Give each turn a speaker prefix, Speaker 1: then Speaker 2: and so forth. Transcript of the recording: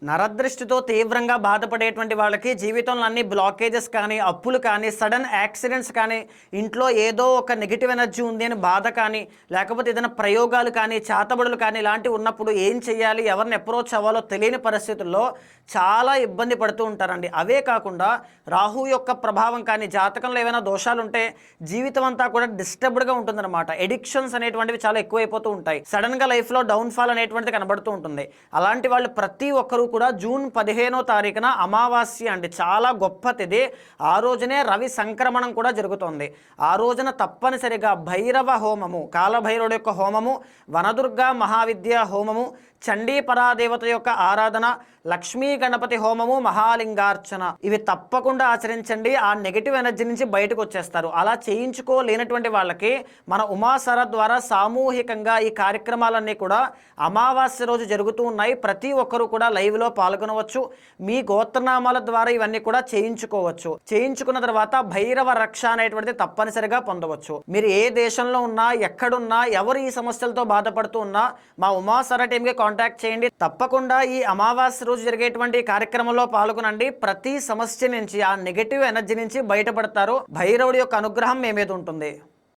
Speaker 1: నరదృష్టితో తీవ్రంగా బాధపడేటువంటి వాళ్ళకి జీవితంలో అన్ని బ్లాకేజెస్ కానీ, అప్పులు కానీ, సడన్ యాక్సిడెంట్స్ కానీ, ఇంట్లో ఏదో ఒక నెగిటివ్ ఎనర్జీ ఉంది అని బాధ కానీ, లేకపోతే ఏదైనా ప్రయోగాలు కానీ, చేతబడులు కానీ ఇలాంటివి ఉన్నప్పుడు ఏం చేయాలి, ఎవరిని అప్రోచ్ అవ్వాలో తెలియని పరిస్థితుల్లో చాలా ఇబ్బంది పడుతూ ఉంటారండి. అవే కాకుండా రాహు యొక్క ప్రభావం కానీ, జాతకంలో ఏమైనా దోషాలు ఉంటే జీవితం అంతా కూడా డిస్టర్బ్డ్గా ఉంటుందన్నమాట. ఎడిక్షన్స్ అనేటువంటివి చాలా ఎక్కువైపోతూ ఉంటాయి. సడన్గా లైఫ్లో డౌన్ఫాల్ అనేటువంటిది కనబడుతూ ఉంటుంది. అలాంటి వాళ్ళు ప్రతి ఒక్కరూ కూడా జూన్ 15వ తారీఖున అమావాస్య అండి, చాలా గొప్ప తిథి. ఆ రోజునే రవి సంక్రమణం కూడా జరుగుతోంది. ఆ రోజున తప్పనిసరిగా భైరవ హోమము, కాలభైరవుడు యొక్క హోమము, వనదుర్గా మహావిద్య హోమము, చండీ పరాదేవత యొక్క ఆరాధన, లక్ష్మీ గణపతి హోమము, మహాలింగార్చన ఇవి తప్పకుండా ఆచరించండి. ఆ నెగిటివ్ ఎనర్జీ నుంచి బయటకు వచ్చేస్తారు. అలా చేయించుకోలేనటువంటి వాళ్ళకి మన ఉమాసర ద్వారా సామూహికంగా ఈ కార్యక్రమాలన్నీ కూడా అమావాస్య రోజు జరుగుతూ ఉన్నాయి. ప్రతి ఒక్కరూ కూడా లైవ్లో పాల్గొనవచ్చు. మీ గోత్రనామాల ద్వారా ఇవన్నీ కూడా చేయించుకోవచ్చు. చేయించుకున్న తర్వాత భైరవ రక్ష అనేటువంటిది తప్పనిసరిగా పొందవచ్చు. మీరు ఏ దేశంలో ఉన్నా, ఎక్కడున్నా, ఎవరు ఈ సమస్యలతో బాధపడుతూ ఉన్నా మా ఉమాసర టీంకి కాంటాక్ట్ చేయండి. తప్పకుండా ఈ అమావాస్య రోజు జరిగేటువంటి కార్యక్రమంలో పాల్గొనండి. ప్రతి సమస్య నుంచి, ఆ నెగటివ్ ఎనర్జీ నుంచి బయటపడతారు. భైరవుడి యొక్క అనుగ్రహం మీ మీద ఉంటుంది.